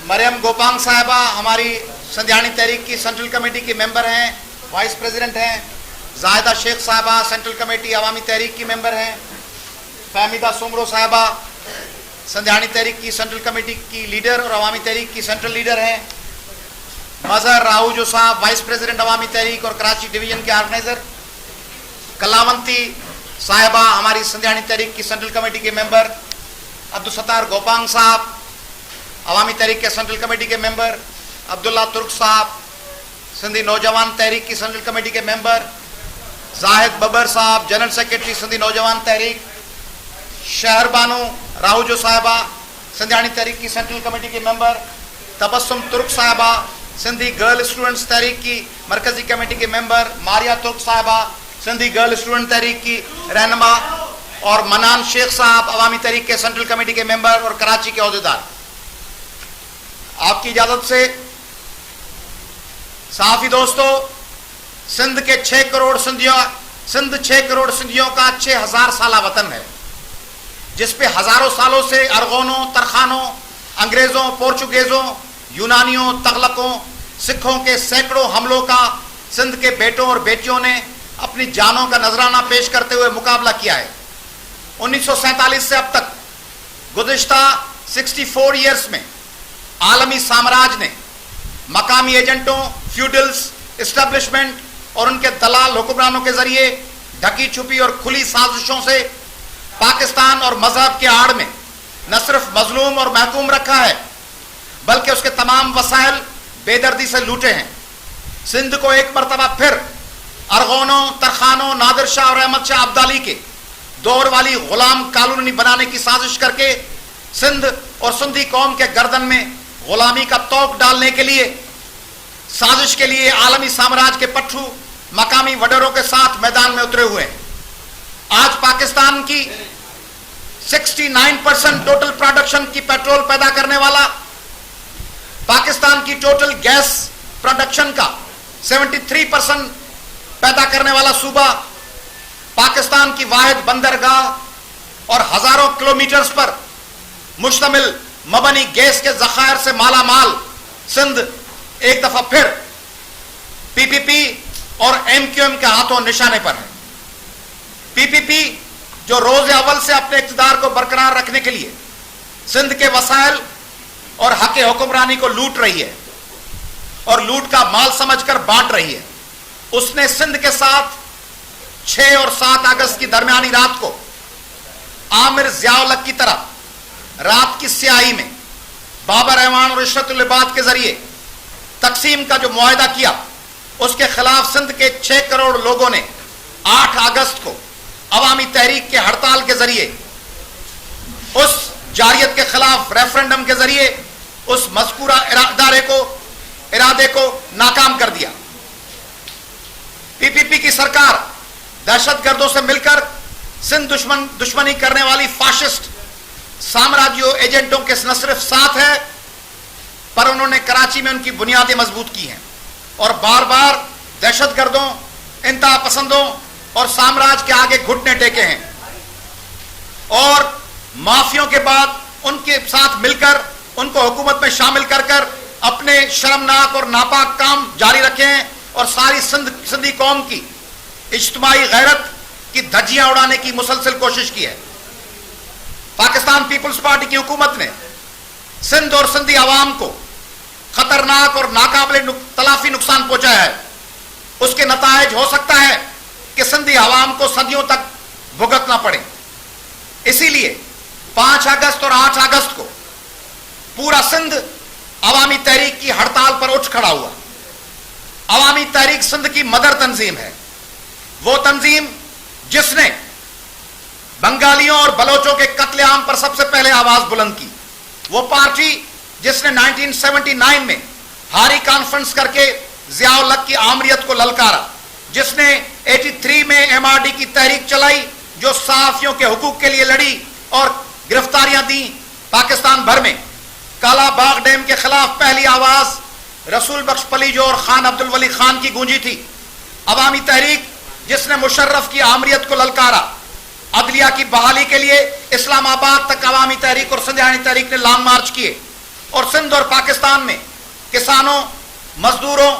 मरियम गोपांग साहिबा हमारी संध्यानी तहरीक की सेंट्रल कमेटी की मेंबर हैं, वाइस प्रेसिडेंट हैं। जाहिदा शेख साहिबा सेंट्रल कमेटी अवामी तहरीक की मेंबर हैं। फहमीदा सुमरो साहिबा संध्यानी तहरीक की सेंट्रल कमेटी की लीडर और अवामी तहरीक की सेंट्रल लीडर हैं। मजहर राहूजो साहब वाइस प्रेसिडेंट अवामी तहरीक और कराची डिवीजन के ऑर्गेनाइजर। कलावंती साहिबा हमारी संध्यानी तहरीक की सेंट्रल कमेटी के मेंबर। अब्दुल सत्तार गोपांग साहब अवामी तहरीक के सेंट्रल कमेटी के मेंबर। अब्दुल्ला तुर्क साहब सिंधी नौजवान तहरीक की सेंट्रल कमेटी के मेंबर। जाहिद बबर साहब जनरल सेक्रेटरी सिंधी नौजवान तहरीक। शहरबानो राहूजो साहिबा संध्यानी तहरीक की सेंट्रल कमेटी के मेंबर। तबस्सुम तुर्क साहिबा सिंधी गर्ल स्टूडेंट्स तहरीक की मरकजी कमेटी के मेंबर। मारिया तुर्क साहिबा सिंधी गर्ल स्टूडेंट तहरीक की रहनुमा और मनान शेख साहब अवामी तहरीक के सेंट्रल कमेटी के मेंबर और कराची के अहदेदार। आपकी इजाजत से साफी दोस्तों, सिंध के 6 करोड़ सिंधियों का 6000 साला वतन है, जिसपे हजारों सालों से अरगोनों, तरखानों, अंग्रेजों, पोर्चुगेजों, यूनानियों, तगलकों, सिखों के सैकड़ों हमलों का सिंध के बेटों और बेटियों ने अपनी जानों का नजराना पेश करते हुए मुकाबला किया है। 1947 से अब तक गुज़िश्ता 64 ईयर्स में आलमी साम्राज्य ने मकामी एजेंटों, फ्यूडल्स, एस्टेब्लिशमेंट और उनके दलाल हुक्मरानों के जरिए ढकी छुपी और खुली साजिशों से पाकिस्तान और मजहब के आड़ में न सिर्फ मजलूम और महकूम रखा है, बल्कि उसके तमाम वसाइल बेदर्दी से लूटे हैं। सिंध को एक मरतबा फिर अरगोनों, तरखानों, नादिर शाह और अहमद शाह अब्दाली के दौर वाली गुलाम कॉलोनी बनाने की साजिश करके सिंध और सिंधी कौम के गर्दन में गुलामी का तोक डालने के लिए साजिश के लिए आलमी साम्राज्य के पट्टू मकामी वडरों के साथ मैदान में उतरे हुए हैं। आज पाकिस्तान की 69% टोटल प्रोडक्शन की पेट्रोल पैदा करने वाला, पाकिस्तान की टोटल गैस प्रोडक्शन का 73% पैदा करने वाला सूबा, पाकिस्तान की वाहिद बंदरगाह और हजारों किलोमीटर्स पर मुश्तमिल मबनी गैस के जखायर से माला माल सिंध एक दफा फिर पीपीपी और एमक्यूएम के हाथों निशाने पर है। पीपीपी जो रोज अव्वल से अपने इक़्तिदार को बरकरार रखने के लिए सिंध के वसाइल और हक हुक्मरानी को लूट रही है और लूट का माल समझकर बांट रही है, उसने सिंध के साथ 6 और 7 अगस्त की दरमियानी रात को आमिर ज़िया-उल-हक की तरह रात की स्याही में बाबा रहमान और इशरतुल इबाद के जरिए तकसीम का जो मुआहदा किया, उसके खिलाफ सिंध के 6 करोड़ लोगों ने 8 अगस्त को अवामी तहरीक के हड़ताल के जरिए उस जारियत के खिलाफ रेफरेंडम के जरिए उस मज़कूरा इरादे को नाकाम कर दिया। पीपीपी की सरकार दहशतगर्दों से मिलकर सिंध दुश्मनी करने वाली फाशिस्ट साम्राज्यों एजेंटों के न सिर्फ साथ है, पर उन्होंने कराची में उनकी बुनियादें मजबूत की हैं और बार बार दहशतगर्दों, इंतहा पसंदों और साम्राज्य के आगे घुटने टेके हैं और माफियों के बाद उनके साथ मिलकर उनको हुकूमत में शामिल कर कर अपने शर्मनाक और नापाक काम जारी रखे हैं और सारी सिंधी कौम की इज्तिमाई गैरत की धज्जियां उड़ाने की मुसलसल कोशिश की है। पाकिस्तान पीपल्स पार्टी की हुकूमत ने सिंध और सिंधी आवाम को खतरनाक और नाकाबिले तलाफी नुकसान पहुंचाया है। उसके नतायज हो सकता है कि सिंधी आवाम को सदियों तक भुगतना पड़े। इसीलिए 5 अगस्त और 8 अगस्त को पूरा सिंध अवामी तहरीक की हड़ताल पर उठ खड़ा हुआ। अवामी तहरीक सिंध की मदर तंजीम है, वो तंजीम जिसने बंगालियों और बलोचों के कत्लेआम पर सबसे पहले आवाज बुलंद की, वो पार्टी जिसने 1979 में हारी कॉन्फ्रेंस करके ज़िया-उल-हक की आमरीत को ललकारा, जिसने 83 में एमआरडी की तहरीक चलाई जो सहाफियों के हुकूक के लिए लड़ी और गिरफ्तारियां दी पाकिस्तान भर में। काला बाग डैम के खिलाफ पहली आवाज रसूल बख्श पलीजो और खान अब्दुल वली खान की गूंजी थी। अवामी तहरीक जिसने मुशर्रफ की आमरीत को ललकारा, عدلیہ کی بحالی کے لیے اسلام آباد تک عوامی تحریک اور سندھیانی تحریک نے لانگ مارچ کیے اور سندھ اور پاکستان میں کسانوں، مزدوروں،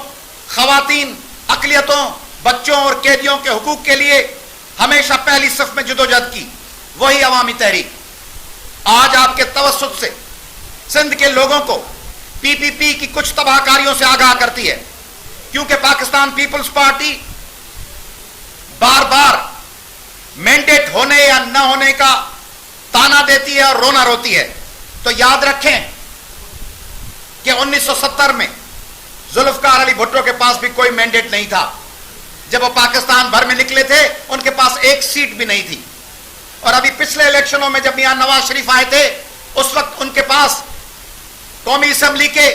خواتین، اقلیتوں، بچوں اور قیدیوں کے حقوق کے لیے ہمیشہ پہلی صف میں جدوجہد کی وہی عوامی تحریک آج آپ کے توسط سے سندھ کے لوگوں کو پی پی پی کی کچھ تباہ کاریوں سے آگاہ کرتی ہے، کیونکہ پاکستان پیپلز پارٹی بار بار مینڈیٹ ہونے یا نہ ہونے کا تانا دیتی ہے اور رونا روتی ہے۔ تو یاد رکھیں کہ 1970 میں ذوالفقار علی بھٹو کے پاس بھی کوئی مینڈیٹ نہیں تھا، جب وہ پاکستان بھر میں نکلے تھے ان کے پاس ایک سیٹ بھی نہیں تھی، اور ابھی پچھلے الیکشنوں میں جب میاں نواز شریف آئے تھے اس وقت ان کے پاس قومی اسمبلی کے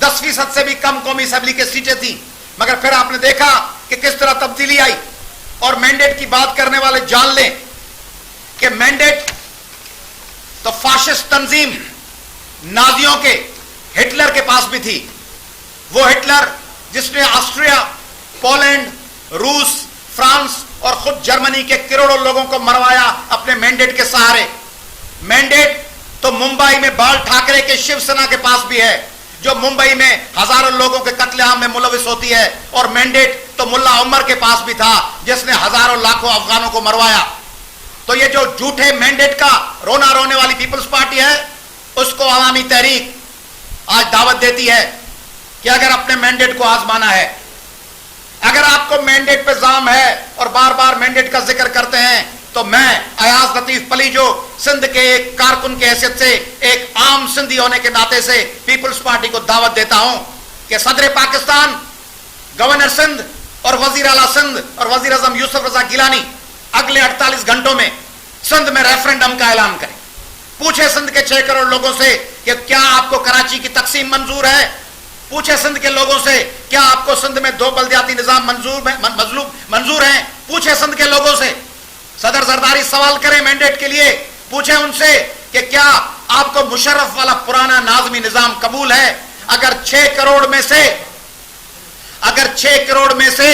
10% سے بھی کم قومی اسمبلی کے سیٹیں تھیں، مگر پھر آپ نے دیکھا کہ کس طرح تبدیلی آئی۔ اور مینڈیٹ کی بات کرنے والے جان لیں کہ مینڈیٹ تو فاشسٹ تنظیم نازیوں کے ہٹلر کے پاس بھی تھی، وہ ہٹلر جس نے آسٹریا، پولینڈ، روس، فرانس اور خود جرمنی کے کروڑوں لوگوں کو مروایا اپنے مینڈیٹ کے سہارے۔ مینڈیٹ تو ممبئی میں بال ٹھاکرے کے شیو سینا کے پاس بھی ہے، جو ممبئی میں ہزاروں لوگوں کے قتل عام میں ملوث ہوتی ہے، اور مینڈیٹ تو ملا عمر کے پاس بھی تھا جس نے ہزاروں لاکھوں افغانوں کو مروایا۔ تو یہ جو جھوٹے مینڈیٹ کا رونا رونے والی پیپلز پارٹی ہے، اس کو عوامی تحریک آج دعوت دیتی ہے کہ اگر اپنے مینڈیٹ کو آزمانا ہے، اگر آپ کو مینڈیٹ پہ زام ہے اور بار بار مینڈیٹ کا ذکر کرتے ہیں، تو میں ایاز لطیف پلیجو سندھ کے ایک کارکن کی حیثیت سے، ایک عام سندھی ہونے کے ناطے سے پیپلز پارٹی کو دعوت دیتا ہوں کہ صدر پاکستان، گورنر سندھ اور وزیر اعلیٰ سندھ اور وزیر اعظم یوسف رضا گیلانی اگلے 48 گھنٹوں میں سندھ میں ریفرنڈم کا اعلان کریں۔ پوچھے سندھ کے 6 کروڑ لوگوں سے کہ کیا آپ کو کراچی کی تقسیم منظور ہے؟ پوچھے سندھ کے لوگوں سے کیا آپ کو سندھ میں 2 بلدیاتی نظام منظور ہیں؟ پوچھے سندھ کے لوگوں سے، صدر زرداری سوال کریں مینڈیٹ کے لیے، پوچھیں ان سے کہ کیا آپ کو مشرف والا پرانا ناظمی نظام قبول ہے؟ اگر 6 کروڑ میں سے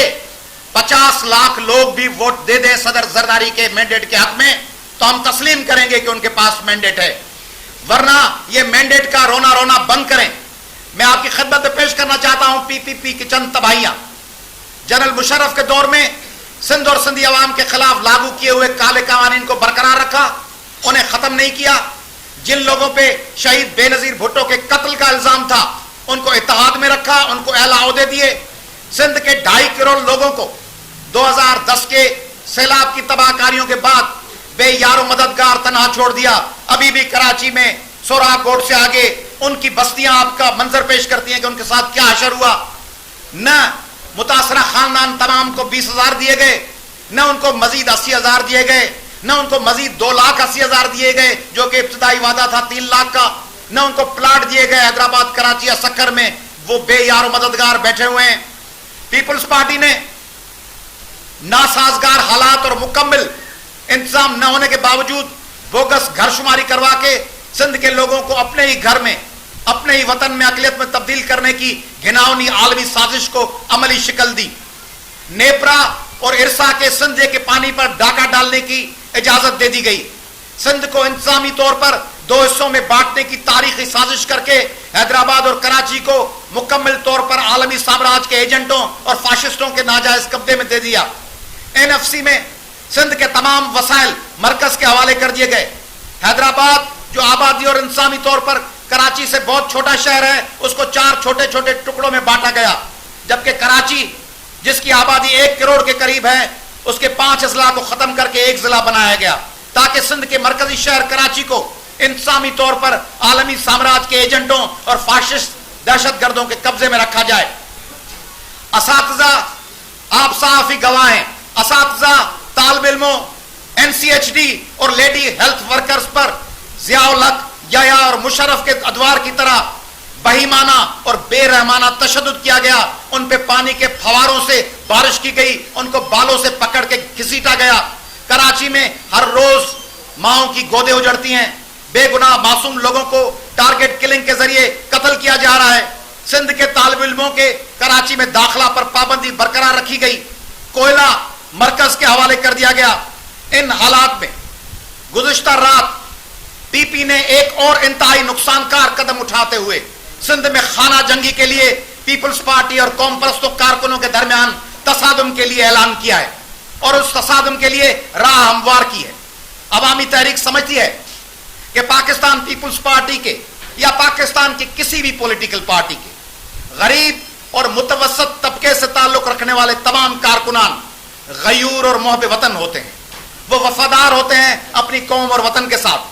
50 لاکھ لوگ بھی ووٹ دے دیں صدر زرداری کے مینڈیٹ کے حق میں، تو ہم تسلیم کریں گے کہ ان کے پاس مینڈیٹ ہے، ورنہ یہ مینڈیٹ کا رونا رونا بند کریں۔ میں آپ کی خدمت میں پیش کرنا چاہتا ہوں پی پی پی کی چند تباہیاں۔ جنرل مشرف کے دور میں سندھ اور سندھی عوام کے خلاف لاگو کیے ہوئے کالے قوانین کو برقرار رکھا، انہیں ختم نہیں کیا۔ جن لوگوں پہ شہید بے نظیر بھٹو کے قتل کا الزام تھا ان کو اتحاد میں رکھا، ان کو اعلی عہدے دیے۔ سندھ کے 2.5 کروڑ لوگوں کو 2010 کے سیلاب کی تباہ کاریوں کے بعد بے یار و مددگار تنہا چھوڑ دیا۔ ابھی بھی کراچی میں سورا کوٹ سے آگے ان کی بستیاں آپ کا منظر پیش کرتی ہیں کہ ان کے ساتھ کیا حشر ہوا۔ نہ متاثرہ خاندان تمام کو 20,000 دیے گئے، نہ ان کو مزید 80,000 دیے گئے، نہ ان کو مزید 2,80,000 دیے گئے جو کہ ابتدائی وعدہ تھا 3 لاکھ کا، نہ ان کو پلاٹ دیے گئے حیدرآباد، کراچی یا سکر میں۔ وہ بے یار و مددگار بیٹھے ہوئے ہیں۔ پیپلز پارٹی نے ناسازگار حالات اور مکمل انتظام نہ ہونے کے باوجود بوگس گھر شماری کروا کے سندھ کے لوگوں کو اپنے ہی گھر میں، اپنے ہی وطن میں اقلیت میں تبدیل کرنے کی گھناؤنی عالمی سازش کو عملی شکل دی۔ نیپرا اور ارسا کے سندھ کے پانی پر ڈاکہ ڈالنے کی اجازت دے دی گئی۔ سندھ کو انتظامی طور پر 2 حصوں میں بانٹنے کی تاریخی سازش کر کے حیدرآباد اور کراچی کو مکمل طور پر عالمی سامراج کے ایجنٹوں اور فاشسٹوں کے ناجائز قبضے میں دے دیا۔ NFC میں سندھ کے تمام وسائل مرکز کے حوالے کر دیے گئے۔ حیدرآباد جو آبادی اور انتظامی طور پر کراچی سے بہت چھوٹا شہر ہے، اس کو 4 چھوٹے چھوٹے ٹکڑوں میں بانٹا گیا، جبکہ کراچی جس کی آبادی 1 کروڑ کے قریب ہے، اس کے 5 اضلاع کو ختم کر کے 1 ضلع بنایا گیا تاکہ سندھ کے مرکزی شہر کراچی کو انتظامی طور پر عالمی سامراج کے ایجنٹوں اور فاشسٹ دہشت گردوں کے قبضے میں رکھا جائے۔ اساتذہ، آپ صحافی گواہ ہیں، اساتذہ، طالب علموں، NCHD اور لیڈی ہیلتھ ورکرز پر ضیاء الحق، یحییٰ اور مشرف کے ادوار کی طرح بہیمانہ اور بے رحمانہ تشدد کیا گیا۔ ان پہ پانی کے فواروں سے بارش کی گئی، ان کو بالوں سے پکڑ کے گھسیٹا گیا۔ کراچی میں ہر روز ماؤں کی گودیں اجڑتی ہیں، بے گناہ معصوم لوگوں کو ٹارگٹ کلنگ کے ذریعے قتل کیا جا رہا ہے۔ سندھ کے طالب علموں کے کراچی میں داخلہ پر پابندی برقرار رکھی گئی، کوئلہ مرکز کے حوالے کر دیا گیا۔ ان حالات میں गुज़िश्ता रात पीपी ने एक और इंतहाई नुकसानकार कदम उठाते हुए सिंध में खाना जंगी के लिए पीपल्स पार्टी और कौम परस्तों कारकुनों के दरमियान तसादुम के लिए ऐलान किया है और उस तसादुम के लिए राह हमवार की है। अवामी तहरीक समझती है कि पाकिस्तान पीपल्स पार्टी के या पाकिस्तान की किसी भी पॉलिटिकल पार्टी के गरीब और मुतवसत तबके से ताल्लुक रखने वाले तमाम कारकुनान गयूर और मोहब्बे वतन होते हैं। वो वफादार होते हैं अपनी कौम और वतन के साथ।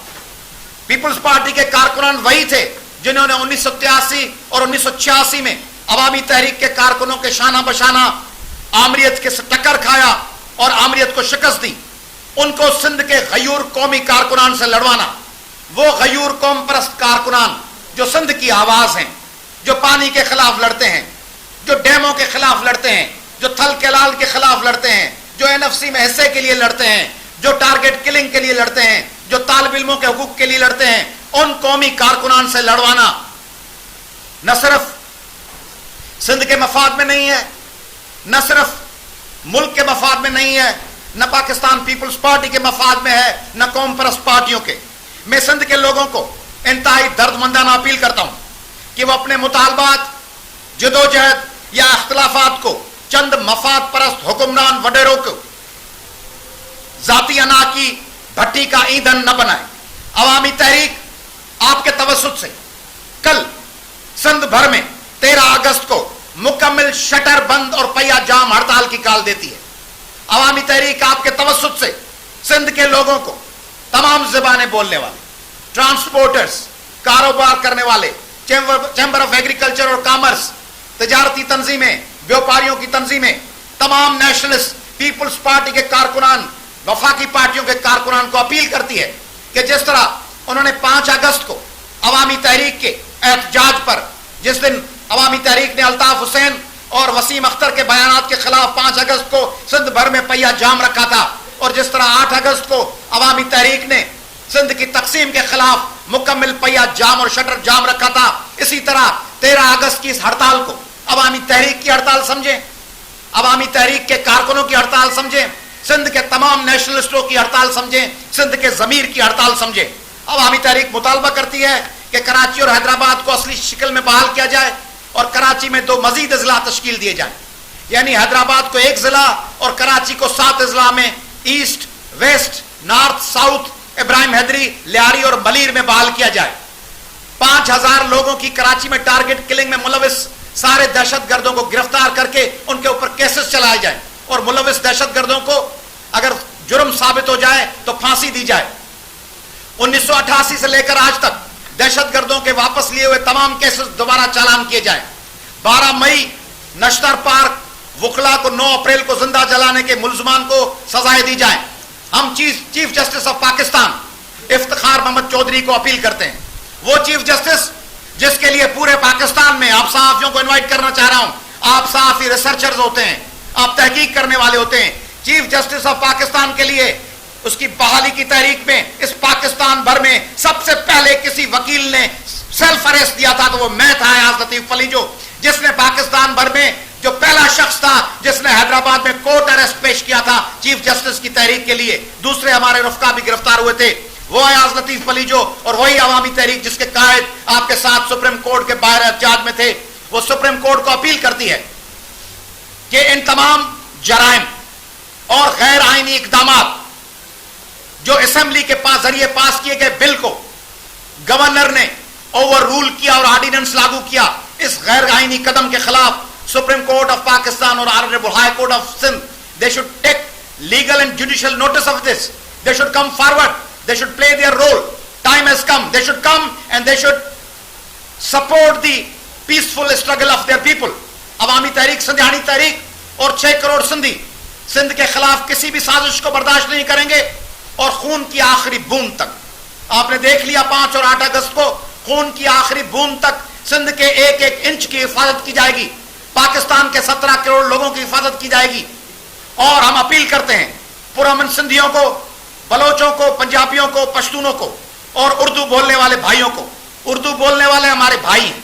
पीपल्स पार्टी के कारकुनान वही थे जिन्होंने 1983 और 1986 में अवामी तहरीक के कारकुनों के शाना बशाना आमरीत के से टक्कर खाया और आमरीत को शिकस्त दी। उनको सिंध के गयूर कौमी कारकुनान से लड़वाना, वो गयूर कौम परस्त कारकुनान जो सिंध की आवाज हैं, जो पानी के खिलाफ लड़ते हैं, जो डैमों के खिलाफ लड़ते हैं, जो थल के लाल के खिलाफ लड़ते हैं, जो एनएफसी में हिस्से के लिए लड़ते हैं, जो टारगेट किलिंग के लिए लड़ते हैं, जो तालिब इल्मों के हुकूक के लिए लड़ते हैं, उन कौमी कारकुनान से लड़वाना न सिर्फ सिंध के मफाद में नहीं है, न सिर्फ मुल्क के मफाद में नहीं है, न पाकिस्तान पीपल्स पार्टी के मफाद में है, न कौम परस्त पार्टियों के। मैं सिंध के लोगों को इंतहाई दर्दमंदाना अपील करता हूं कि वो अपने मुतालबात, जदोजहद या इख्तिलाफात को चंद मफाद परस्त हुक्मरान वडेरों को जाती अना की भट्टी का ईंधन न बनाए। अवामी तहरीक आपके तवस्सुत से कल सिंध भर में 13 अगस्त को मुकम्मल शटर बंद और पहिया जाम हड़ताल की कॉल देती है। अवामी तहरीक आपके तवस्सुत से सिंध के लोगों को, तमाम ज़बानें बोलने वाले, ट्रांसपोर्टर्स, कारोबार करने वाले, चैम्बर ऑफ एग्रीकल्चर और कॉमर्स, तजारती तंजीमें, व्यापारियों की तंजीमें, तमाम नेशनलिस्ट पीपल्स पार्टी के कारकुनान, वफाकी पार्टियों के कारकुनान को अपील करती है कि जिस तरह उन्होंने 5 अगस्त को अवामी तहरीक के एहतजाज पर, जिस दिन अवामी तहरीक ने अल्ताफ हुसैन और वसीम अख्तर के बयानात के खिलाफ 5 अगस्त को सिंध भर में पहिया जाम रखा था, और जिस तरह 8 अगस्त को अवामी तहरीक ने सिंध की तकसीम के खिलाफ मुकम्मल पहिया जाम और शटर जाम रखा था, इसी तरह 13 अगस्त की इस हड़ताल को अवामी तहरीक की हड़ताल समझें, अवामी तहरीक के कारकुनों की हड़ताल समझें, सिंध के तमाम नेशनलिस्टों की हड़ताल समझें, सिंध के जमीर की हड़ताल समझें। अवामी तहरीक मुतालबा करती है कि कराची और हैदराबाद को असली शक्ल में बहाल किया जाए और कराची में 2 मजीद अजला तश्कील दिए जाए, यानी हैदराबाद को 1 जिला और कराची को 7 अजला में east, west, north, south, Ibrahim Hyderi, Lyari और मलीर में बहाल किया जाए। 5000 लोगों की कराची में टारगेट किलिंग में मुलविस सारे दहशतगर्दों को गिरफ्तार करके उनके ऊपर केसेस चलाए जाए और मुलविस दहशतगर्दों को अगर जुर्म साबित हो जाए तो फांसी दी जाए। 1988 से लेकर आज तक दहशतगर्दों के वापस लिए हुए तमाम केसेस दोबारा चालान किए जाए। 12 मई नश्तर पार्क वकला को 9 अप्रैल को जिंदा जलाने के मुल्जमान को सजाएं दी जाए। हम chief justice of Pakistan Iftikhar Muhammad Chaudhry को अपील करते हैं, वो चीफ जस्टिस जिसके लिए पूरे पाकिस्तान में, आप सहाफियों को इनवाइट करना चाह रहा हूं, आप सहाफी रिसर्चर्स होते हैं, आप तहकीक करने वाले होते हैं, चीफ जस्टिस ऑफ पाकिस्तान के लिए उसकी बहाली की तहरीक में इस पाकिस्तान भर में सबसे पहले किसी वकील ने सेल्फ अरेस्ट दिया था तो वो मैं था, अयाज लतीफ फलीजो, जिसने पाकिस्तान भर में जो पहला शख्स था जिसने हैदराबाद में कोर्ट अरेस्ट पेश किया था चीफ जस्टिस की तहरीक के लिए। दूसरे हमारे रफका भी गिरफ्तार हुए थे, वो अयाज लतीफ फलीजो और वही अवामी तहरीक जिसके कायद आपके साथ सुप्रीम कोर्ट के बाहर एहतजाज में थे। वो सुप्रीम कोर्ट को अपील करती है कि इन तमाम जराइम और गैर आईनी इकदामात जो असेंबली के जरिए पास किए गए बिल को गवर्नर ने ओवर रूल किया और ऑर्डिनेंस लागू किया, इस गैर आईनी कदम के खिलाफ सुप्रीम कोर्ट ऑफ पाकिस्तान और honourable high court of Sindh, they should take legal and judicial notice of this, they should come forward, they should play their role. Time has come, they should come and they should support the peaceful struggle of their people. अवामी तहरीक, सिंधियानी तहरीक और 6 करोड़ सिंधी सिंध के खिलाफ किसी भी साजिश को बर्दाश्त नहीं करेंगे और खून की आखिरी बूंद तक। आपने देख लिया 5 और 8 अगस्त को खून की आखिरी बूंद तक सिंध के 1-1 इंच की हिफाजत की जाएगी, पाकिस्तान के 17 करोड़ लोगों की हिफाजत की जाएगी। और हम अपील करते हैं पुरअमन सिंधियों को, बलोचों को, पंजाबियों को, पश्तूनों को और उर्दू बोलने वाले भाइयों को। उर्दू बोलने वाले हमारे भाई हैं,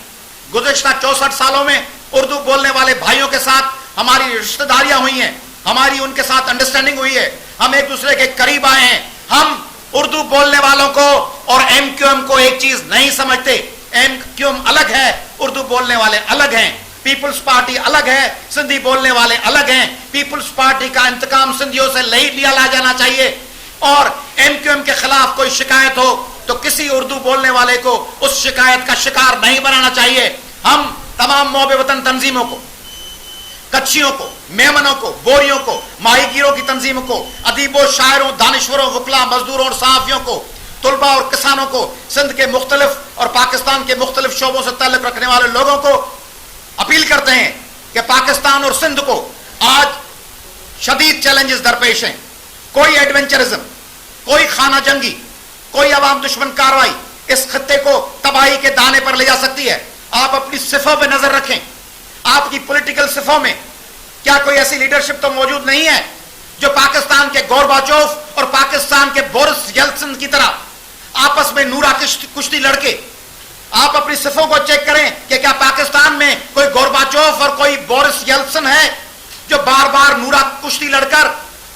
गुज़िश्ता 64 सालों में उर्दू बोलने वाले भाइयों के साथ हमारी रिश्तेदारियां हुई हैं, हमारी उनके साथ अंडरस्टैंडिंग हुई है, हम एक दूसरे के करीब आए हैं। हम उर्दू बोलने वालों को और एमक्यूएम को एक चीज नहीं समझते। एमक्यूएम अलग है, उर्दू बोलने वाले अलग हैं। पीपल्स पार्टी अलग है, सिंधी बोलने वाले अलग हैं। पीपल्स पार्टी का इंतकाम सिंधियों से नहीं लिया जाना चाहिए, और एमक्यूएम के खिलाफ कोई शिकायत हो तो किसी उर्दू बोलने वाले को उस शिकायत का शिकार नहीं बनाना चाहिए। हम तमाम मोहब्बे वतन तंजीमों को, कच्चियों को, मेमनों को, बोरियों को, माहीगीरों की तंजीम को, अदीबों, शायरों, दानिश्वरों, वकला, मजदूरों और सहाफियों को, तुलबा और किसानों को, सिंध के मुख्तलिफ और पाकिस्तान के मुख्तलिफ शोबों से ताल्लुक रखने वाले लोगों को अपील करते हैं कि पाकिस्तान और सिंध को आज शदीद चैलेंजेस दरपेश हैं। कोई एडवेंचरिज्म, कोई खाना जंगी, कोई अवाम दुश्मन कार्रवाई इस खत्ते को तबाही के दाने पर ले जा सकती है। आप अपनी सिफों पर नजर रखें। आपकी पॉलिटिकल सिफों में क्या कोई ऐसी लीडरशिप तो मौजूद नहीं है जो पाकिस्तान के गोरबाचोव और पाकिस्तान के बोरिस येल्सिन की तरह आपस में नूरा कुश्ती लड़के? आप अपनी सिफों को चेक करें कि क्या पाकिस्तान में कोई गोरबाचोव और कोई बोरिस येल्सिन है जो बार बार नूरा कुश्ती लड़कर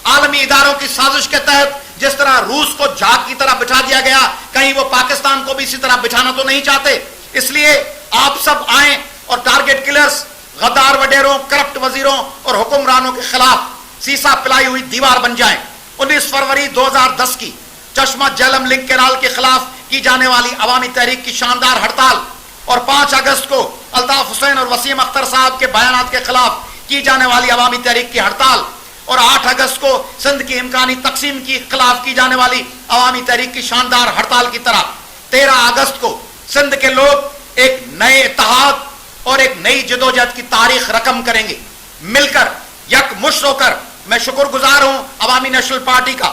आलमी इदारों की साजिश के तहत जिस तरह रूस को झाग की तरह बिठा दिया गया, कहीं वो पाकिस्तान को भी इसी तरह बिठाना तो नहीं चाहते। इसलिए आप सब आए और टारगेट किलर्स, गद्दार वडेरों, करप्ट वजीरों और हुक्मरानों के खिलाफ सीसा पिलाई हुई दीवार बन जाएं। 19 फरवरी 2010 की चश्मा झेलम लिंक कैनाल के खिलाफ की जाने वाली अवामी तहरीक की शानदार हड़ताल और 5 अगस्त को अल्ताफ हुसैन और वसीम अख्तर साहब के बयानात के खिलाफ की जाने वाली अवामी तहरीक की हड़ताल और 8 अगस्त को सिंध की इम्कानी तकसीम के खिलाफ की जाने वाली अवामी तहरीक की शानदार हड़ताल की तरह 13 अगस्त को सिंध के लोग एक नए इत्तेहाद और एक नई जदोजहद की तारीख रकम करेंगे। मिलकर यकमुश्त होकर मैं शुक्रगुजार हूं अवामी नेशनल पार्टी का,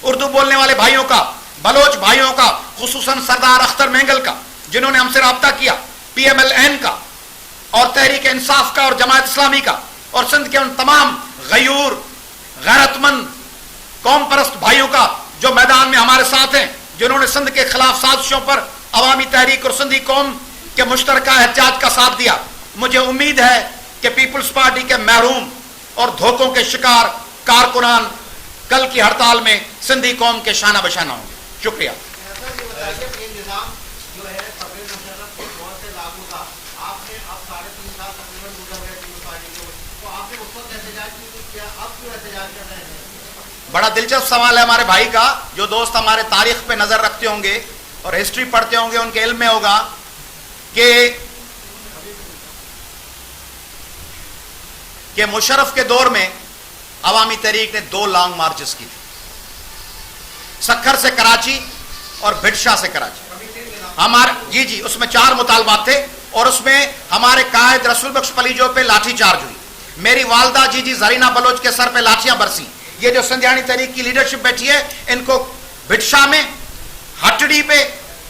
उर्दू बोलने वाले भाइयों का, बलोच भाइयों का, खुसूसन सरदार अख्तर मेंगल का जिन्होंने हमसे राब्ता किया, PMLN का और तहरीक इंसाफ का और जमात इस्लामी का, और सिंध के उन तमाम गयूर गैरतमंद कौम परस्त भाइयों का जो मैदान में हमारे साथ हैं, जिन्होंने सिंध के खिलाफ साजिशों पर अवामी तहरीक और सिंधी कौम के मुश्तरका एहतजाज का साथ दिया। मुझे उम्मीद है कि पीपल्स पार्टी के महरूम और धोखों के शिकार कारकुनान कल की हड़ताल में सिंधी कौम के शाना बशाना होंगे। शुक्रिया। बड़ा दिलचस्प सवाल है हमारे भाई का। जो दोस्त हमारे तारीख पे नजर रखते होंगे और हिस्ट्री पढ़ते होंगे उनके इल्म में होगा कि मुशर्रफ के दौर में अवामी तहरीक ने 2 लॉन्ग मार्चेस की थी, सक्खर से कराची और भिटशा से कराची। हमारे जी उसमें 4 मुतालबात थे और उसमें हमारे कायद रसूल बख्श पलीजो पे लाठी चार्ज हुई। मेरी वालदा जी जरीना बलोच के सर पे लाठियां बरसी। ये जो संध्यानी तहरीक की लीडरशिप बैठी है, इनको भिटशा में, हटड़ी पे,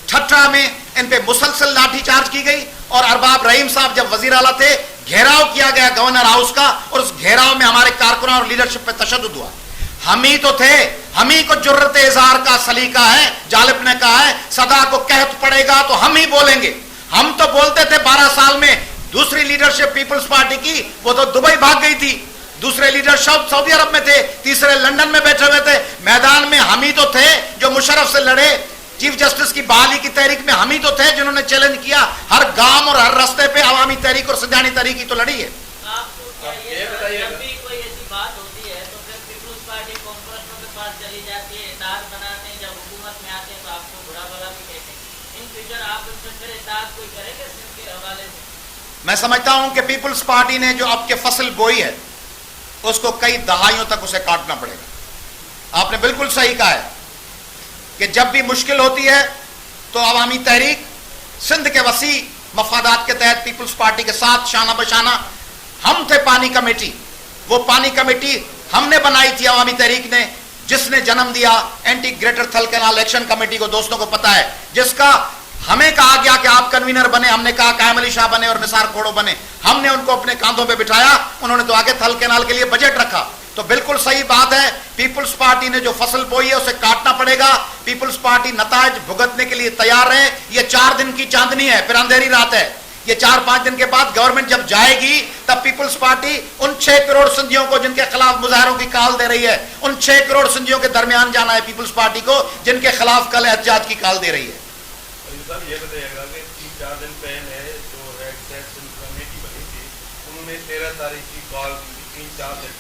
ठट्टा में इन पे मुसलसल लाठी चार्ज की गई। और अरबाब रहीम साहब जब वजीर आला थे, घेराव किया गया गवर्नर हाउस का, और उस घेराव में हमारे कारकुनों और लीडरशिप पे तशद्दुद हुआ। हम ही तो थे, हम ही को जुर्रत इज़हार का सलीका है। जालिब ने कहा है सदा को कहत पड़ेगा तो हम ही बोलेंगे। हम तो बोलते थे 12 साल में। दूसरी लीडरशिप पीपल्स पार्टी की वो तो दुबई भाग गई थी, दूसरे लीडरशिप सऊदी अरब में थे, तीसरे लंदन में बैठे हुए थे। मैदान में हम ही तो थे जो मुशर्रफ से लड़े। चीफ जस्टिस की बहाली की तहरीक में हम ही तो थे जिन्होंने चैलेंज किया। हर गांव और हर रास्ते पे अवामी तहरीक और सिंधानी तहरीक ही तो लड़ी है। मैं समझता हूं कि पीपल्स पार्टी ने जो अब के फसल बोई है उसको कई दहाइयों तक उसे काटना पड़ेगा। आपने बिल्कुल सही कहा है कि जब भी मुश्किल होती है तो अवामी तहरीक सिंध के वसी मफादात के तहत पीपल्स पार्टी के साथ शाना बशाना। हम थे पानी कमेटी, वो पानी कमेटी हमने बनाई थी अवामी तहरीक ने, जिसने जन्म दिया एंटी ग्रेटर थल कैनाल एक्शन कमेटी को। दोस्तों को पता है, जिसका हमें कहा गया कि आप कन्वीनर बने, हमने कहा कायम अली शाह बने और निसार खोड़ो बने। हमने उनको अपने कांधों पे बिठाया, उन्होंने तो आगे थल कैनाल के लिए बजट रखा। तो बिल्कुल सही बात है, पीपल्स पार्टी ने जो फसल बोई है उसे काटना पड़ेगा। पीपल्स पार्टी नताज भुगतने के लिए तैयार है। ये 4 दिन की चांदनी है, फिर अंधेरी रात है। یہ 4-5 دن کے بعد گورنمنٹ جب جائے گی تب پیپلز پارٹی ان 6 کروڑ سندھیوں کو جن کے خلاف مظاہروں کی کال دے رہی ہے، ان 6 کروڑ سندھیوں کے درمیان جانا ہے پیپلز پارٹی کو جن کے خلاف کل احتجاج کی کال دے رہی ہے۔ یہ بتائیے گا کہ 3-4 دن پہلے جو ریڈ سیٹ کمیٹی بنی تھی انہوں نے 13 تاریخ کی کال دی، 3-4 دن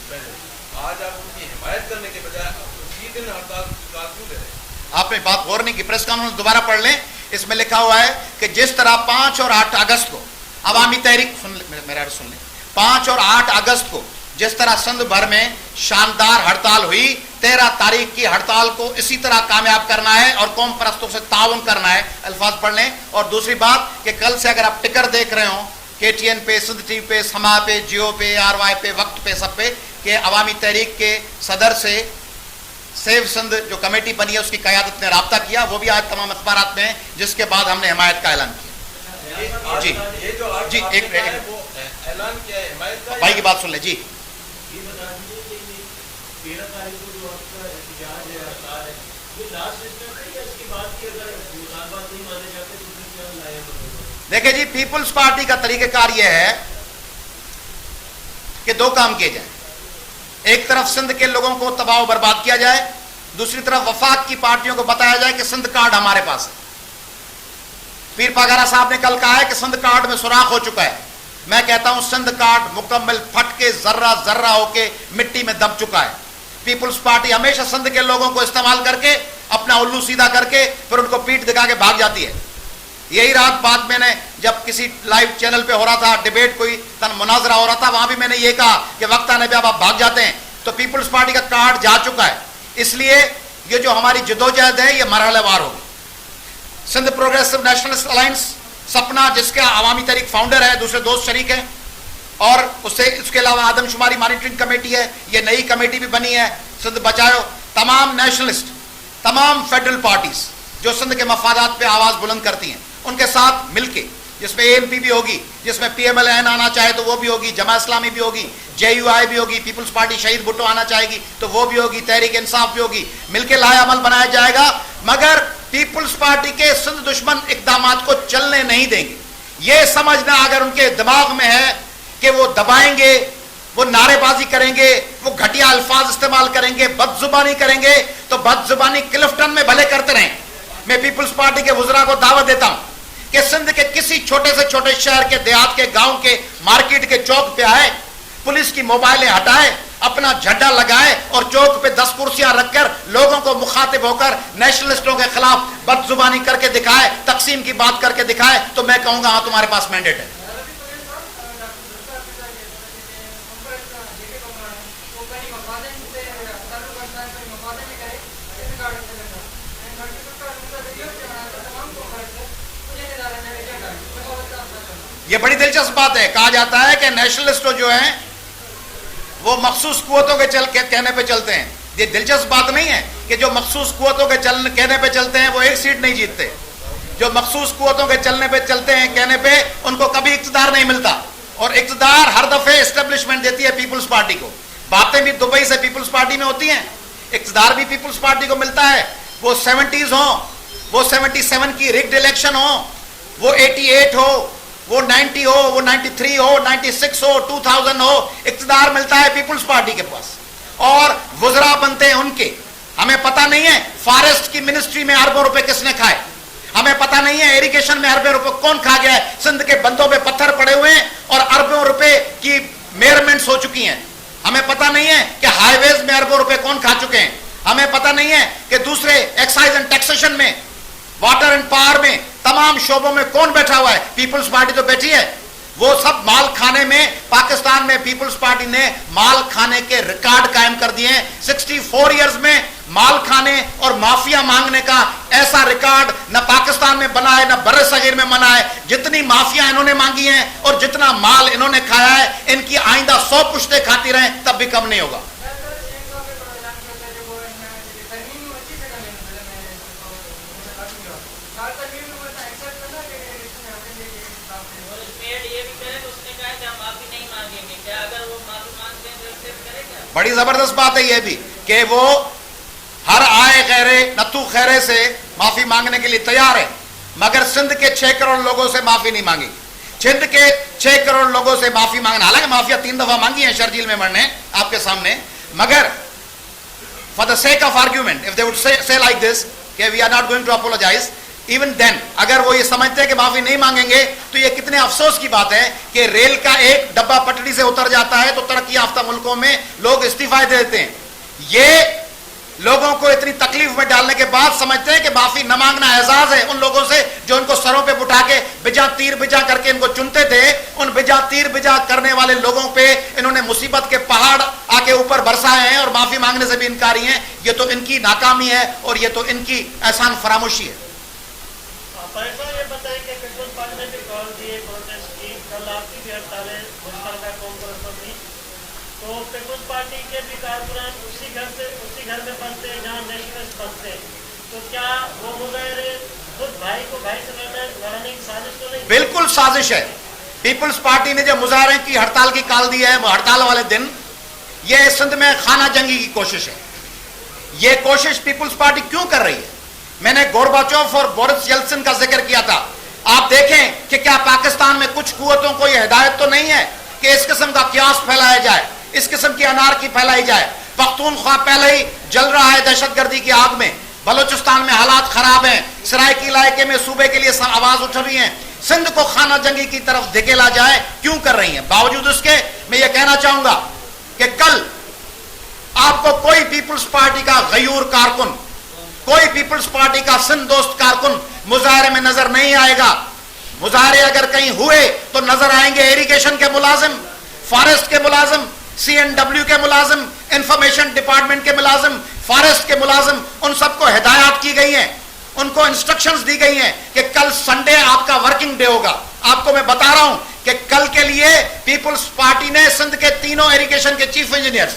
پہلے، آج آپ ان کی حمایت کرنے کے بجائے 20 دن ہڑتال کی کال کیوں دے رہے ہیں؟ آپ نے بات غور نہیں کی، پریس کانفرنس دوبارہ پڑھ لیں، اس میں لکھا ہوا ہے کہ جس طرح 5 اور 8 اگست کو عوامی تحریک میرا سن لیں، 5 اور 8 اگست کو جس طرح سندھ بھر میں شاندار ہڑتال ہوئی، 13 تاریخ کی ہڑتال کو اسی طرح کامیاب کرنا ہے اور قوم پرستوں سے تعاون کرنا ہے، الفاظ پڑھ لیں۔ اور دوسری بات کہ کل سے اگر آپ ٹکر دیکھ رہے ہوں KTN پہ، سندھ ٹی وی پہ، سما پہ، جیو پہ، RY پہ، وقت پہ، سب پہ، کہ عوامی تحریک کے صدر سے سیو سندھ جو کمیٹی بنی ہے اس کی قیادت نے رابطہ کیا، وہ بھی آج تمام اخبارات میں ہیں، جس کے بعد ہم نے حمایت کا اعلان کیا۔ جی جی ایک اعلان کیا ہے حمایت کا، بھائی کی بات سن لیں۔ جی دیکھیں جی، پیپلز پارٹی کا طریقہ کار یہ ہے کہ 2 کام کیے جائیں، ایک طرف سندھ کے لوگوں کو تباہ و برباد کیا جائے، دوسری طرف وفاق کی پارٹیوں کو بتایا جائے کہ سندھ کارڈ ہمارے پاس ہے۔ پیر پاگارا صاحب نے کل کہا ہے کہ سندھ کارڈ میں سوراخ ہو چکا ہے، میں کہتا ہوں سندھ کارڈ مکمل پھٹ کے ذرہ ذرہ ہو کے مٹی میں دب چکا ہے۔ پیپلز پارٹی ہمیشہ سندھ کے لوگوں کو استعمال کر کے اپنا الو سیدھا کر کے پھر ان کو پیٹ دکھا کے بھاگ جاتی ہے۔ یہی رات بات میں نے جب کسی لائیو چینل پہ ہو رہا تھا، ڈیبیٹ کوئی مناظرہ ہو رہا تھا، وہاں بھی میں نے یہ کہا کہ وقت آنے پہ اب آپ بھاگ جاتے ہیں، تو پیپلز پارٹی کا کارڈ جا چکا ہے۔ اس لیے یہ جو ہماری جدوجہد ہے یہ مرحلہ وار ہوگی۔ سندھ پروگریسو نیشنلسٹ الائنس سپنا، جس کا عوامی تحریک فاؤنڈر ہے، دوسرے دوست شریک ہیں، اور اس کے علاوہ آدم شماری مانیٹرنگ کمیٹی ہے، یہ نئی کمیٹی بھی بنی ہے سندھ بچاؤ، تمام نیشنلسٹ، تمام فیڈرل پارٹیز جو سندھ کے مفادات پہ آواز بلند کرتی ہیں، ان کے ساتھ مل کے، جس میں ANP بھی ہوگی، جس میں PMLN آنا چاہے تو وہ بھی ہوگی، جماعت اسلامی بھی ہوگی، JUI بھی ہوگی، پیپلز پارٹی شہید بھٹو آنا چاہے گی تو وہ بھی ہوگی، تحریک انصاف بھی ہوگی، مل کے لائے عمل بنایا جائے گا، مگر پیپلز پارٹی کے سندھ دشمن اقدامات کو چلنے نہیں دیں گے۔ یہ سمجھنا اگر ان کے دماغ میں ہے کہ وہ دبائیں گے، وہ نعرے بازی کریں گے، وہ گھٹیا الفاظ استعمال کریں گے، بد زبانی کریں گے، تو بد زبانی کلفٹن میں بھلے کرتے رہیں۔ میں پیپلز پارٹی کے وزراء کو دعوت دیتا ہوں کہ سندھ کے کسی چھوٹے سے چھوٹے شہر کے، دیہات کے، گاؤں کے، مارکیٹ کے چوک پہ آئے، پولیس کی موبائلیں ہٹائے، اپنا جھنڈا لگائے اور چوک پہ 10 کرسیاں رکھ کر لوگوں کو مخاطب ہو کر نیشنلسٹوں کے خلاف بد زبانی کر کے دکھائے، تقسیم کی بات کر کے دکھائے، تو میں کہوں گا ہاں تمہارے پاس مینڈیٹ ہے۔ یہ بڑی دلچسپ بات ہے، کہا جاتا ہے کہ نیشنلسٹ جو ہیں وہ مخصوص قوتوں کے کہنے پہ چلتے ہیں۔ یہ دلچسپ بات نہیں ہے کہ جو مخصوص قوتوں کے کہنے پہ چلتے ہیں وہ ایک سیٹ نہیں جیتتے، جو مخصوص قوتوں کے چلنے پہ چلتے ہیں، کہنے پہ، ان کو کبھی اقتدار نہیں ملتا، اور اقتدار ہر دفعہ اسٹیبلشمنٹ دیتی ہے پیپلز پارٹی کو۔ باتیں بھی دبئی سے پیپلز پارٹی میں ہوتی ہیں، اقتدار بھی پیپلز پارٹی کو ملتا ہے، وہ 70s ہوں، وہ 77 کی ریگڈ الیکشن ہو، وہ 88 ہو، وہ 90 ہو، وہ 93 ہو، 96 ہو، 2000 ہو، اقتدار ملتا ہے پیپلز پارٹی کے پاس، اور وزراء بنتے ہیں ان کے۔ ہمیں پتہ نہیں ہے فارسٹ کی منسٹری میں اربوں روپے کس نے کھائے، ہمیں پتہ نہیں ہے ایریگیشن میں اربوں روپے کون کھا گیا ہے، سندھ کے بندوں پہ پتھر پڑے ہوئے ہیں اور اربوں روپے کی میئرمنٹس ہو چکی ہیں، ہمیں پتہ نہیں ہے کہ ہائی ویز میں اربوں روپے کون کھا چکے ہیں، ہمیں پتہ نہیں ہے کہ دوسرے ایکسائز اینڈ ٹیکسیشن میں، واٹر اینڈ پاور میں، تمام شعبوں میں کون بیٹھا ہوا ہے، پیپلز پارٹی تو بیٹھی ہے۔ وہ سب مال کھانے میں، پاکستان میں پیپلز پارٹی نے مال کھانے کے ریکارڈ قائم کر دیے ہیں۔ 64 ایئرز میں مال کھانے اور مافیا مانگنے کا ایسا ریکارڈ نہ پاکستان میں بنا ہے نہ بر صغیر میں بنا ہے۔ جتنی مافیا انہوں نے مانگی ہیں اور جتنا مال انہوں نے کھایا ہے، ان کی آئندہ 100 پشتیں کھاتی رہیں تب بھی کم نہیں ہوگا۔ بڑی زبردست بات ہے یہ بھی کہ وہ ہر آئے غیرے نتو خیرے سے معافی مانگنے کے لیے تیار ہے، मगर सिंध के 6 करोड़ लोगों से माफी नहीं मांगी। सिंध के 6 करोड़ लोगों से माफी मांगना, हालांकि माफिया 3 दफा मांगी है शर्जील में मरने आपके सामने, मगर for the sake of argument if they would say like this कि we are not going to apologize, even then अगर वो ये समझते हैं कि माफी नहीं मांगेंगे तो ये कितने अफसोस की बात है कि रेल का एक डब्बा पटरी से उतर जाता है तो तरक्की याफ्ता मुल्कों में लोग इस्तीफा दे देते हैं। ये लोगों को इतनी तकलीफ में डालने के बाद समझते हैं कि माफी न मांगना एजाज है उन लोगों से जो उनको सरों पे उठा के बिजा तीर बिजा करके इनको चुनते थे। उन बिजा तीर बिजा करने वाले लोगों पे इन्होंने मुसीबत के पहाड़ आके ऊपर बरसाए हैं और माफी मांगने से भी इनकारी हैं। ये तो इनकी नाकामी है और ये तो इनकी एहसान फरामोशी है। ये बताएं कि पीपल्स पार्टी ने भी कॉल दिए प्रोटेस्ट की, कल आपकी भी हड़ताल है मुश्तरका कांग्रेस में, तो पीपल्स पार्टी के भी कारकुनान उसी घर में बसते हैं जहाँ नेशनलिस्ट बसते हैं, तो क्या वो मुजाहिरे खुद भाई को भाई से लड़ाने की साजिश तो नहीं? बिल्कुल साजिश है। पीपल्स पार्टी ने जो मुजाहरे की हड़ताल की कॉल दी है, वो हड़ताल वाले दिन ये सिंध में खाना जंगी की कोशिश है। ये कोशिश पीपल्स पार्टी क्यों कर रही है? मैंने गोरबाचोव और बोरिस येल्सिन का जिक्र किया था। आप देखें कि क्या पाकिस्तान में कुछ कुव्वतों को यह हिदायत तो नहीं है कि इस किस्म का क्यास फैलाया जाए, इस किस्म की अनारकी फैलाई जाए। पख्तूनख्वा पहले ही जल रहा है दहशतगर्दी की आग में, बलोचिस्तान में हालात खराब हैं, सराइकी इलाके में सूबे के लिए आवाज उठ रही है। सिंध को खाना जंगी की तरफ धकेला जाए क्यों कर रही है? बावजूद उसके मैं ये कहना चाहूंगा कि कल आपको कोई पीपल्स पार्टी का गयूर कारकुन, कोई पीपल्स पार्टी का सिंध दोस्त कारकुन मुजाहरे में नजर नहीं आएगा। मुजाहरे अगर कहीं हुए तो नजर आएंगे इरिगेशन के मुलाजिम, फॉरेस्ट के मुलाजिम, CNW के मुलाजिम, इंफॉर्मेशन डिपार्टमेंट के मुलाजिम, फॉरेस्ट के मुलाजिम, उन सबको हिदायत की गई है, उनको इंस्ट्रक्शंस दी गई हैं कि कल संडे आपका वर्किंग डे होगा। आपको मैं बता रहा हूं कि कल के लिए पीपल्स पार्टी ने सिंध के तीनों इरिगेशन के चीफ इंजीनियर्स,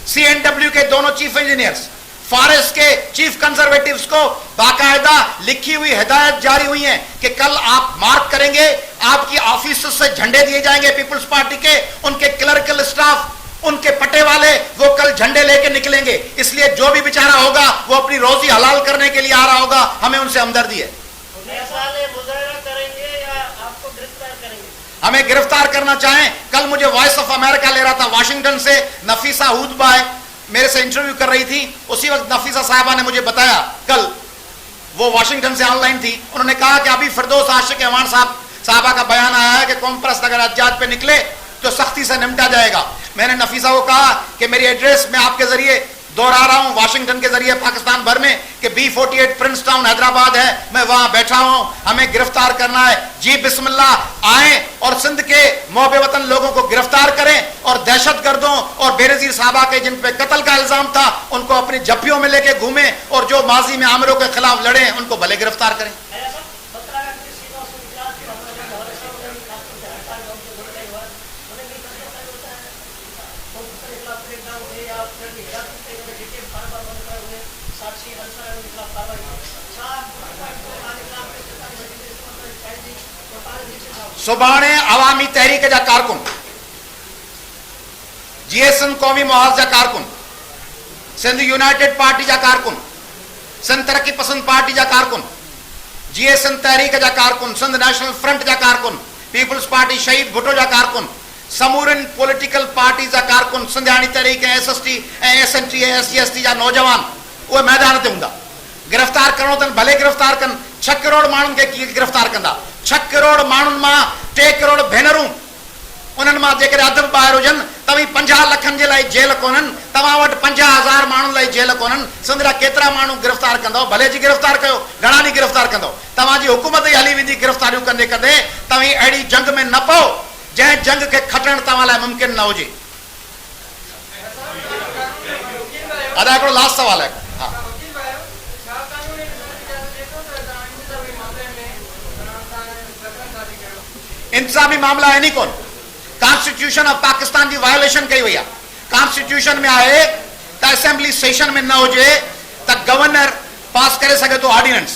CNW के दोनों चीफ इंजीनियर्स, फॉरेस्ट के चीफ कंजर्वेटिव्स को बाकायदा लिखी हुई हिदायत जारी हुई है कि कल आप मार्क करेंगे, आपकी ऑफिस से झंडे दिए जाएंगे पीपल्स पार्टी के, उनके क्लर्कल स्टाफ, उनके पट्टे वाले वो कल झंडे लेके निकलेंगे। इसलिए जो भी बेचारा होगा वो अपनी रोजी हलाल करने के लिए आ रहा होगा, हमें उनसे हमदर्दी है। करेंगे या आपको गिरफ्तार करेंगे? हमें गिरफ्तार करना चाहें। कल मुझे वॉइस ऑफ अमेरिका ले रहा था वाशिंगटन से, नफीसा हूदबाई मेरे से इंटरव्यू कर रही थी। उसी वक्त नफीसा साहबा ने मुझे बताया, कल वो वाशिंगटन से ऑनलाइन थी, उन्होंने कहा कि अभी फिरदौस आशिक अहमान साहबा का बयान आया है कि कौम परस्त अगर अज्जाज पे निकले तो सख्ती से निपटा जाएगा। मैंने नफीसा को कहा कि मेरी एड्रेस मैं आपके जरिए दोहरा रहा हूं, वाशिंगटन के जरिए पाकिस्तान भर में, कि B48 प्रिंस टाउन हैदराबाद है, मैं वहां बैठा हूं, हमें गिरफ्तार करना है। जी बिस्मिल्लाह, आए और सिंध के मोहब्बे वतन लोगों को गिरफ्तार करें और दहशतगर्दों और बेनजीर साहबा के जिन पे कत्ल का इल्जाम था उनको अपनी जप्पियों में लेके घूमे और जो माजी में आमिरों के खिलाफ लड़े उनको भले गिरफ्तार करें। सुबाने अवामी तहरीक जा कारकुन, GSN कौमी मुआज जा कारकुन, सिंध यूनाइटेड पार्टी जा कारकुन, सिंध तरक्की पसंद पार्टी जा कारकुन, GSN तहरीक जा कारकुन, सिंध नेशनल फ्रंट जा कारकुन, पीपल्स पार्टी शहीद भुट्टो जा कारकुन, समूरन पॉलिटिकल पार्टी जा कारकुन, सिंधियाणी तहरीक SST SNT SGST जा नौजवान वो मैदान ते हूंदा। गिरफ्तार करणो अथनि भले गिरफ्तार कनि। 6 करोड़ माण्हुनि खे कीअं गिरफ्तार कंदा? 6 करोड़ माण्हुनि मां 3 करोड़ भेनरूं, उन्हनि मां जेकॾहिं अधु ॿाहिरि हुजनि तव्हीं 50 लखनि जे लाइ जेल कोन्हनि, तव्हां वटि 50,000 माण्हुनि लाइ जेल कोन्हनि। सिंध जा केतिरा माण्हू गिरफ्तार कंदव? भले जी गिरफ्तार कयो, घणा ॾींहं गिरफ्तार कंदव? तव्हांजी हुकूमत ई हली वेंदी गिरफ्तारियूं कंदे कंदे। तव्हीं अहिड़ी जंग में न पओ जंहिं जंग खे खटणु तव्हां लाइ मुमकिन न हुजे। अदा हिकिड़ो लास्ट सवाल है। हाँ, इंतजामी मामला है नहीं कौन, कॉन्स्टिट्यूशन ऑफ पाकिस्तान की वायोलेशन कई हुई है। कॉन्स्टिट्यूशन में आए तो असेंबली सेशन में न हुए तो गवर्नर पास करे सके तो ऑर्डिनेंस,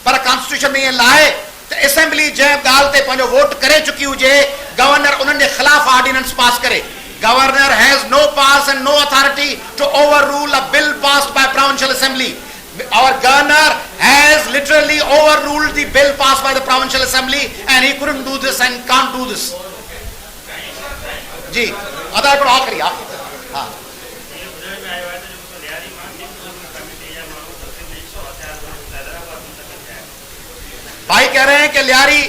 पर कॉन्स्टिट्यूशन में ये लाए तो असेंबली जंहिं ॻाल्हि ते पंहिंजो वोट करे चुकी हुजे गवर्नर उन्हनि जे खिलाफ ऑर्डिनेंस पास करे। Governor has no pass and no authority to overrule a bill passed by provincial assembly. Our governor has literally overruled the bill passed by the provincial assembly and he couldn't do this and can't do this. جی ادھر پر آخری ہاں بھائی کہہ رہے ہیں کہ لیاری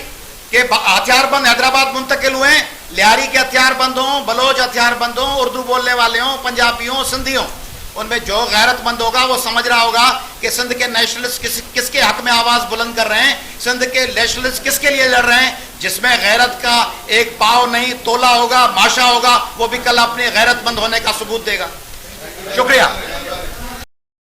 کے ہتھیار بند حیدرآباد منتقل ہوئے ہیں. لیاری کے ہتھیار بند ہوں, بلوچ ہتھیار بند ہوں, اردو بولنے والے ہوں, پنجابی ہوں, سندھی ہوں, ان میں جو غیرت مند ہوگا وہ سمجھ رہا ہوگا کہ سندھ کے نیشنلسٹ کس کے حق میں آواز بلند کر رہے ہیں, سندھ کے نیشنلسٹ کس کے لیے لڑ رہے ہیں. جس میں غیرت کا ایک پاؤ نہیں تولا ہوگا, ماشا ہوگا, وہ بھی کل اپنے غیرت مند ہونے کا ثبوت دے گا. شکریہ.